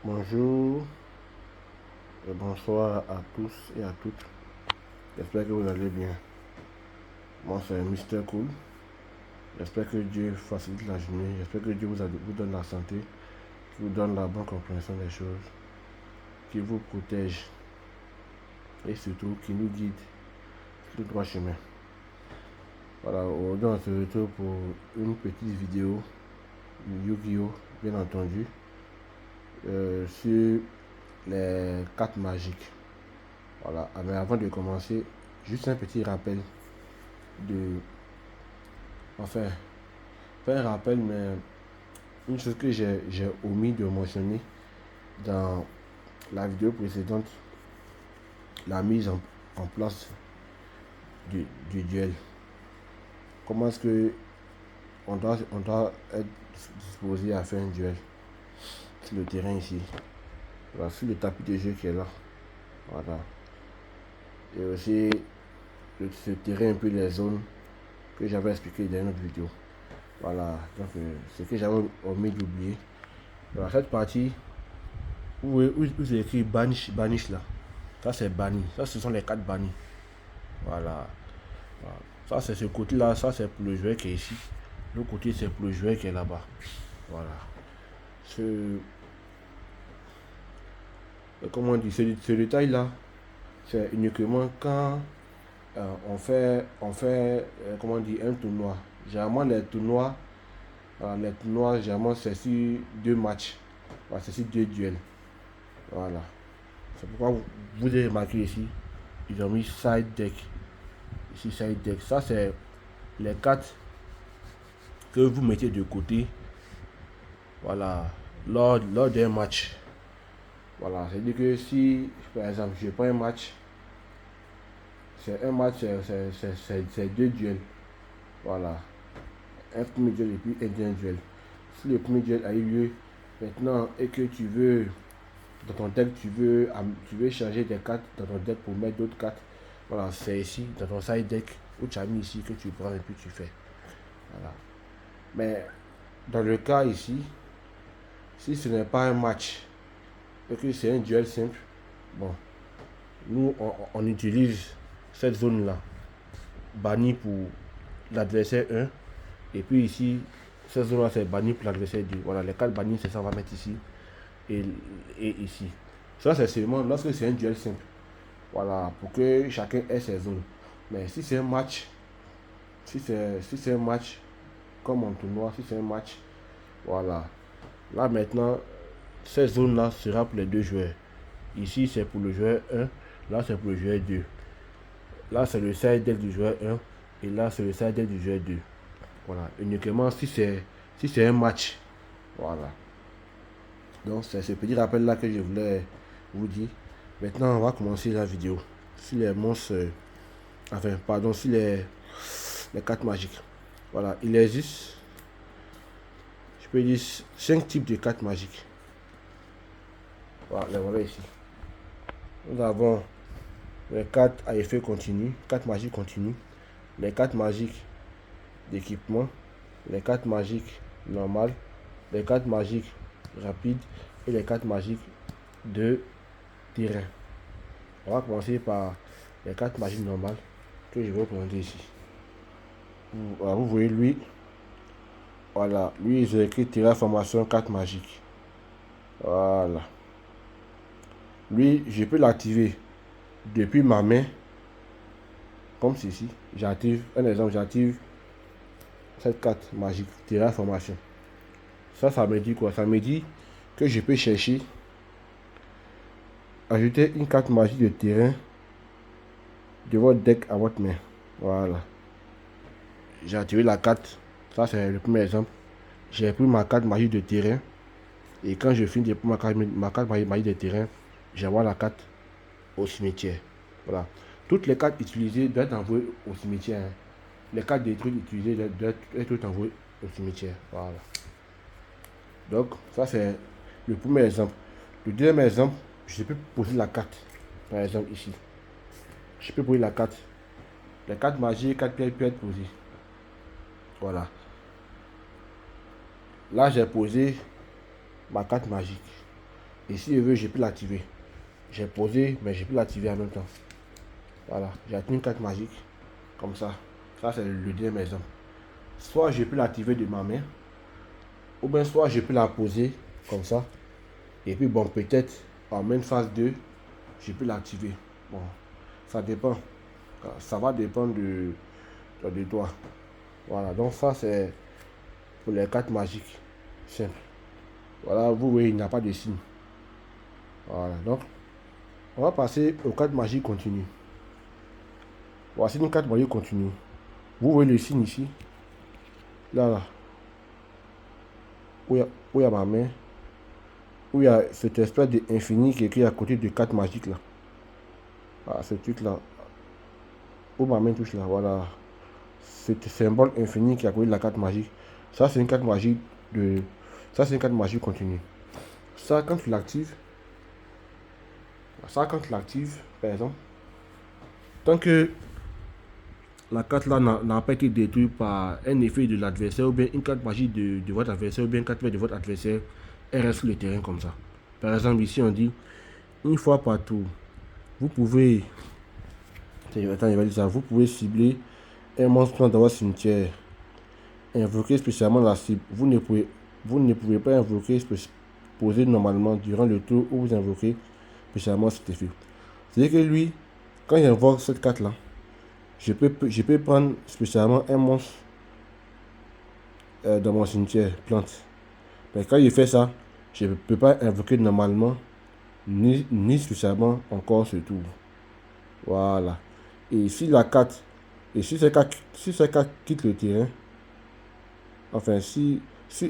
Bonjour et bonsoir à tous et à toutes. J'espère que vous allez bien. Moi, c'est Mister Cool. J'espère que Dieu facilite la journée. J'espère que Dieu vous donne la santé, qui vous donne la bonne compréhension des choses, qui vous protège et surtout qui nous guide sur le droit chemin. Voilà, aujourd'hui on se retrouve pour une petite vidéo Yu-Gi-Oh! Bien entendu, sur les cartes magiques. Voilà, mais avant de commencer, juste un petit rappel de. Enfin, pas un rappel, mais une chose que j'ai omis de mentionner dans la vidéo précédente, la mise en place du duel. Comment est-ce que on doit être disposé à faire un duel sur le terrain ici. Voilà, sur le tapis de jeu qui est là. Voilà. Et aussi ce terrain, un peu les zones que j'avais expliqué dans une autre vidéo. Voilà, donc ce que j'avais omis d'oublier. Dans cette partie, où j'ai écrit banish là. Ça c'est banni. Ça ce sont les 4 bannis. Voilà. Voilà. Ça c'est ce côté là, ça c'est pour le joueur qui est ici. L'autre côté c'est pour le joueur qui est là-bas. Voilà. Comment on dit, ce détail là, c'est uniquement quand on fait comment on dit, un tournoi. Généralement les tournois, généralement c'est sur 2 matchs. Voilà, c'est sur 2 duels. Voilà. C'est pourquoi vous avez remarqué ici, ils ont mis side deck. Ici, side deck. Ça, c'est les cartes que vous mettez de côté. Voilà. Lors d'un match. Voilà. C'est-à-dire que si, par exemple, je prends un match, c'est un match, c'est 2 duels. Voilà. Un premier duel et puis un deuxième duel. Si le premier duel a eu lieu maintenant et que tu veux, dans ton deck, tu veux changer des cartes dans ton deck pour mettre d'autres cartes. Voilà, c'est ici, dans ton side deck, où tu as mis ici, que tu prends et puis tu fais. Voilà. Mais dans le cas ici, si ce n'est pas un match, et que c'est un duel simple, bon, nous, on utilise cette zone-là, bannie pour l'adversaire 1, et puis ici, cette zone-là, c'est banni pour l'adversaire 2. Voilà, les 4 bannis, c'est ça, on va mettre ici, et ici. Ça, c'est seulement lorsque c'est un duel simple. Voilà, pour que chacun ait ses zones. Mais si c'est un match, si c'est un match, comme en tournoi, si c'est un match, voilà. Là maintenant, cette zone-là sera pour les 2 joueurs. Ici, c'est pour le joueur 1, là, c'est pour le joueur 2. Là, c'est le side deck du joueur 1, et là, c'est le side deck du joueur 2. Voilà, uniquement si c'est un match. Voilà. Donc, c'est ce petit rappel-là que je voulais vous dire. Maintenant, on va commencer la vidéo. Sur les monstres, sur les cartes magiques. Voilà, il existe, je peux dire, 5 types de cartes magiques. Voilà, les voilà ici. Nous avons les cartes à effet continu, cartes magiques continues, les cartes magiques d'équipement, les cartes magiques normales, les cartes magiques rapides et les cartes magiques de terrain. On va commencer par les cartes magiques normales que je vais vous présenter ici. Voilà, vous voyez lui. Voilà, lui j'ai écrit terraformation carte magique. Voilà. Lui, je peux l'activer depuis ma main. Comme ceci. J'active, un exemple, j'active cette carte magique, terraformation. Ça me dit quoi? Ça me dit que je peux chercher, ajouter une carte magique de terrain de votre deck à votre main. Voilà. J'ai activé la carte. Ça, c'est le premier exemple. J'ai pris ma carte magique de terrain. Et quand je finis de prendre ma carte magique de terrain, j'envoie la carte au cimetière. Voilà. Toutes les cartes utilisées doivent être envoyées au cimetière. Hein. Les cartes détruites utilisées doivent être envoyées au cimetière. Voilà. Donc, ça c'est le premier exemple. Le deuxième exemple, je peux poser la carte. Par exemple, ici. Je peux poser la carte. Les cartes magiques, 4 pièces peuvent être posées. Voilà. Là, j'ai posé ma carte magique. Et si je veux, je peux l'activer. J'ai posé, mais je peux l'activer en même temps. Voilà, j'ai activé une carte magique. Comme ça. Ça, c'est le deuxième exemple. Soit je peux l'activer de ma main, ou bien soit je peux la poser comme ça. Et puis bon, peut-être en main phase 2, je peux l'activer. Bon, ça dépend. Ça va dépendre de toi. Voilà, donc ça c'est pour les cartes magiques. Simple. Voilà, vous voyez, il n'y a pas de signe. Voilà, donc on va passer aux cartes magiques continues. Voici une carte magique continue. Vous voyez le signe ici. Là, où il y a ma main. Où il y a cette espèce d'infini qui est écrit à côté de cartes magiques là. Voilà, ce truc là. Où ma main touche là, voilà. Ce symbole infini qui est à côté de la carte magique. Ça, c'est une carte magique de. Ça, c'est une carte magique continue. Ça, quand tu l'actives. Ça, quand tu l'actives, par exemple. Tant que la carte là n'a pas été détruite par un effet de l'adversaire ou bien une carte magique de votre adversaire ou bien une carte de votre adversaire, elle reste sur le terrain comme ça. Par exemple, ici on dit une fois par tour, vous pouvez. Attends, il va dire ça. Vous pouvez cibler un monstre dans votre cimetière. Invoquer spécialement la cible. Vous ne pouvez pas invoquer poser normalement durant le tour où vous invoquez spécialement cet effet. C'est-à-dire que lui, quand il invoque cette carte là, je peux prendre spécialement un monstre dans mon cimetière, plante. Mais quand il fait ça, je ne peux pas invoquer normalement, ni spécialement encore ce tour. Voilà. Et si la carte, et si cette carte quitte le terrain, enfin, si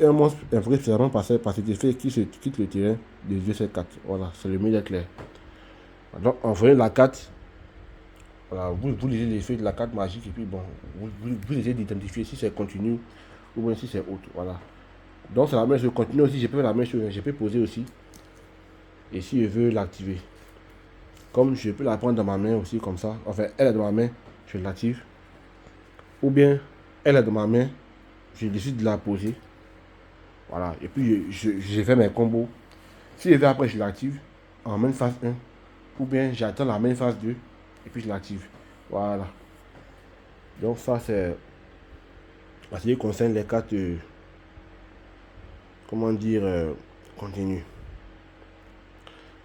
un monstre invoqué spécialement par cet effet qui se quitte le terrain, déduit cette carte. Voilà, c'est le mieux d'être clair. Donc, envoyez la carte. Voilà, vous lisez l'effet de la carte magique et puis bon, vous essayez d'identifier si c'est continu ou bien si c'est autre. Voilà. Donc c'est la même chose. Continue aussi, je peux faire la même chose. Je peux poser aussi. Et si je veux l'activer, comme je peux la prendre dans ma main aussi comme ça. Enfin, elle est dans ma main, je l'active. Ou bien, elle est dans ma main, je décide de la poser. Voilà. Et puis je fais mes combos. Si je veux après, je l'active en main phase 1. Ou bien j'attends la main phase 2 et puis je l'active. Voilà. Donc ça c'est ce qui concerne les cartes, comment dire, continues.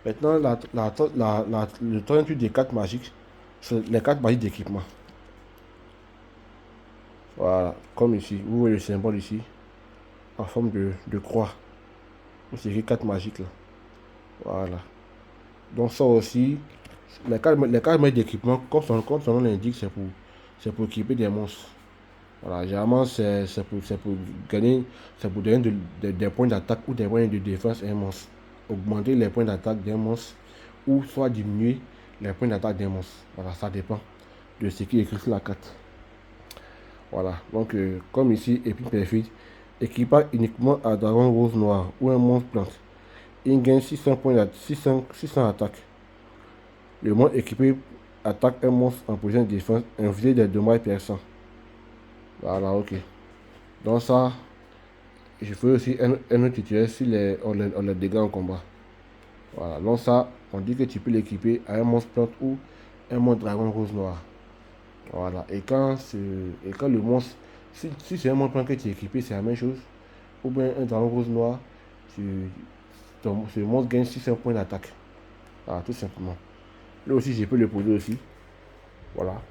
Maintenant, le troisième truc des cartes magiques, c'est les cartes magiques d'équipement. Voilà, comme ici, vous voyez le symbole ici, en forme de croix. C'est écrit cartes magiques là. Voilà. Donc ça aussi, les cartes magiques d'équipement, comme son nom l'indique, c'est pour équiper des monstres. Voilà, généralement c'est pour gagner, c'est pour donner des points d'attaque ou des points de défense à un monstre. Augmenter les points d'attaque d'un monstre ou soit diminuer les points d'attaque d'un monstre. Voilà, ça dépend de ce qui est écrit sur la carte. Voilà, donc comme ici, épine perfide, équipage uniquement à dragon rose noir ou un monstre plante. Il gagne 600 points d'attaque, 600 attaques. Le monstre équipé attaque un monstre en position de défense, inflige des dommages perçants. Voilà, ok. Donc ça, je fais aussi un autre tutoriel sur les dégâts en combat. Voilà, donc ça, on dit que tu peux l'équiper à un monstre plante ou un monstre dragon rose noir. Voilà, et quand le monstre, si c'est un monstre plante que tu es équipé, c'est la même chose. Ou bien un dragon rose noir, ce monstre gagne 600 points d'attaque. Voilà, tout simplement. Là aussi, je peux le poser aussi. Voilà.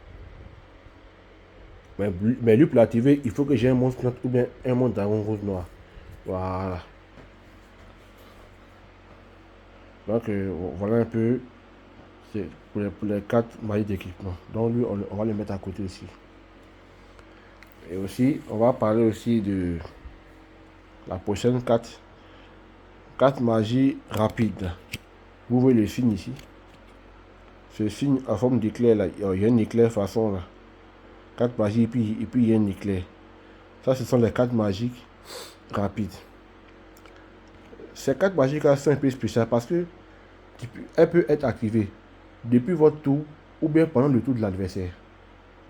Mais lui, pour l'activer, il faut que j'ai un monstre plante ou bien un monstre dragon rose noir. Voilà. Donc, voilà un peu pour les 4 mailles d'équipement. Donc, lui, on va le mettre à côté aussi. Et aussi, on va parler aussi de la prochaine carte. Carte magie rapide. Vous voyez le signe ici. Ce signe en forme d'éclair là. Il y a un éclair façon là. 4 magie et puis il y a un éclair. Ça, ce sont les 4 magiques rapides. Ces 4 magiques là sont un peu spéciales parce que elle peut être activée depuis votre tour ou bien pendant le tour de l'adversaire.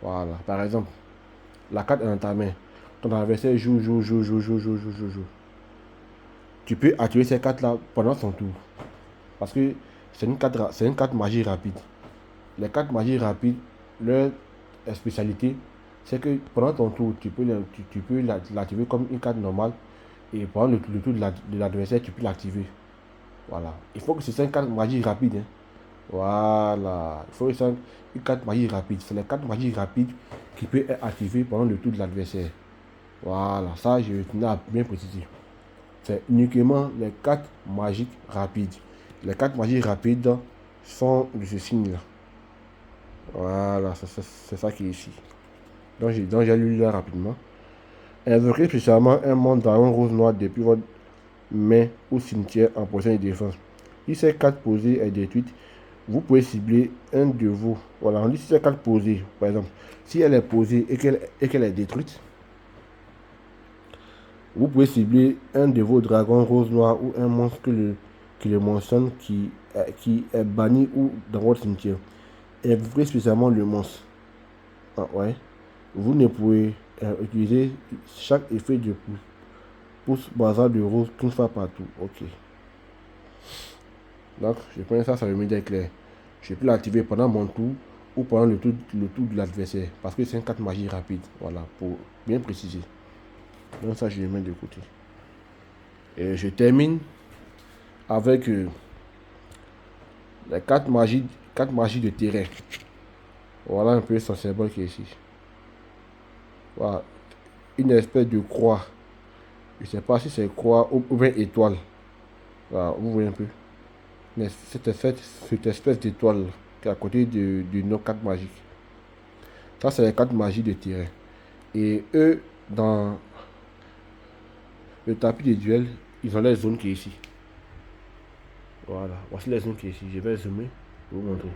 Voilà. Par exemple, la carte est dans ta main. Ton adversaire joue. Tu peux activer ces cartes là pendant son tour. Parce que c'est une carte magie rapide. Les cartes magie rapides, leur spécialité, c'est que pendant ton tour, tu peux l'activer comme une carte normale. Et pendant le tour de l'adversaire, tu peux l'activer. Voilà. Il faut que ce soit une carte magie rapide. Hein. Voilà. Il faut que ce soit une carte magie rapide. C'est la carte magie rapide qui peut être activée pendant le tour de l'adversaire. Voilà. Ça, je tenais à bien préciser. C'est uniquement les cartes magiques rapides. Les cartes magiques rapides sont de ce signe-là. Voilà, c'est ça qui est ici. Donc j'ai lu là rapidement. Invoquez spécialement un monde dragon rose noir depuis votre main au cimetière en position de défense. Si ces cartes posées est détruite, vous pouvez cibler un de vos. Voilà, on dit si ces cartes posées, par exemple, si elle est posée et qu'elle est détruite, vous pouvez cibler un de vos dragons rose noir ou un monstre qui le mentionne qui est banni ou dans votre cimetière. Invoquez spécialement le monstre. Ah, ouais. Vous ne pouvez utiliser chaque effet de pouce bazar de rose qu'une fois partout. Ok. Donc, je prends ça, ça me met clair. Je peux l'activer pendant mon tour ou pendant le tour de l'adversaire. Parce que c'est une carte magie rapide. Voilà, pour bien préciser. Donc ça, je le mets de côté. Et je termine avec les cartes magie de terrain. Voilà un peu son symbole qui est ici. Voilà. Une espèce de croix. Je ne sais pas si c'est croix ou bien étoile. Voilà, vous voyez un peu. Mais cette espèce d'étoile qui est à côté de nos cartes magiques. Ça, c'est les cartes magiques de terrain. Et eux, dans le tapis de duel, ils ont les zones qui est ici. Voilà, voici les zones qui est ici. Je vais zoomer pour vous montrer.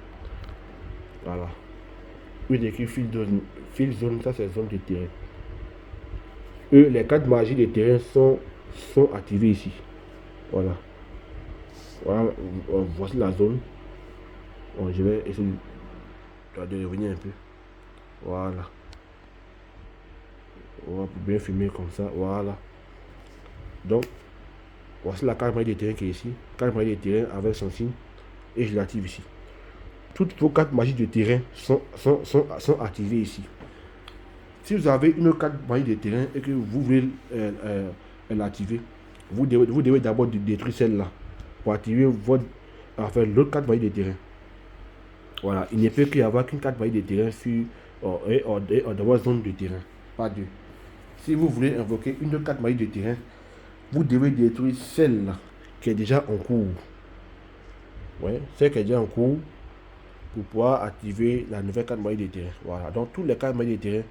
Voilà. Oui, écrit fil zone, ça c'est zone de terrain. Eux, les cartes magiques de terrain sont activées ici. Voilà. Voilà, voici la zone. Bon, je vais essayer de revenir un peu. Voilà. On va bien filmer comme ça. Voilà. Donc, voici la carte magie de terrain qui est ici. Carte magie de terrain avec son signe. Et je l'active ici. Toutes vos cartes magiques de terrain sont activées ici. Si vous avez une carte magie de terrain et que vous voulez l'activer, vous devez d'abord détruire celle-là pour activer l'autre carte magie de terrain. Voilà, il ne peut qu'y avoir qu'une carte magie de terrain dans votre zone de terrain, pas deux. Si vous voulez invoquer une carte magie de terrain, vous devez détruire celle-là qui est déjà en cours. Ouais, celle qui est déjà en cours pour pouvoir activer la nouvelle carte magie de terrain. Voilà, donc tous les cartes magie de terrain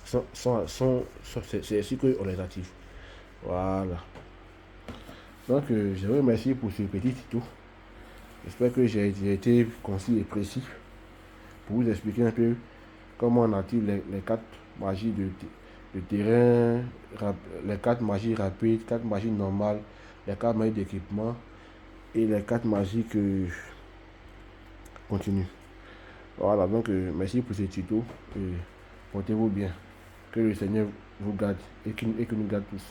c'est ainsi qu'on les active. Voilà. Donc, je vous remercie pour ce petit tuto. J'espère que j'ai été concis et précis pour vous expliquer un peu comment on active les cartes magie de terrain, les cartes magie rapides, cartes magie normales, les cartes magie d'équipement et les cartes magie continue. Voilà, donc merci pour ce tuto et portez-vous bien. Que le Seigneur vous garde et que nous garde tous.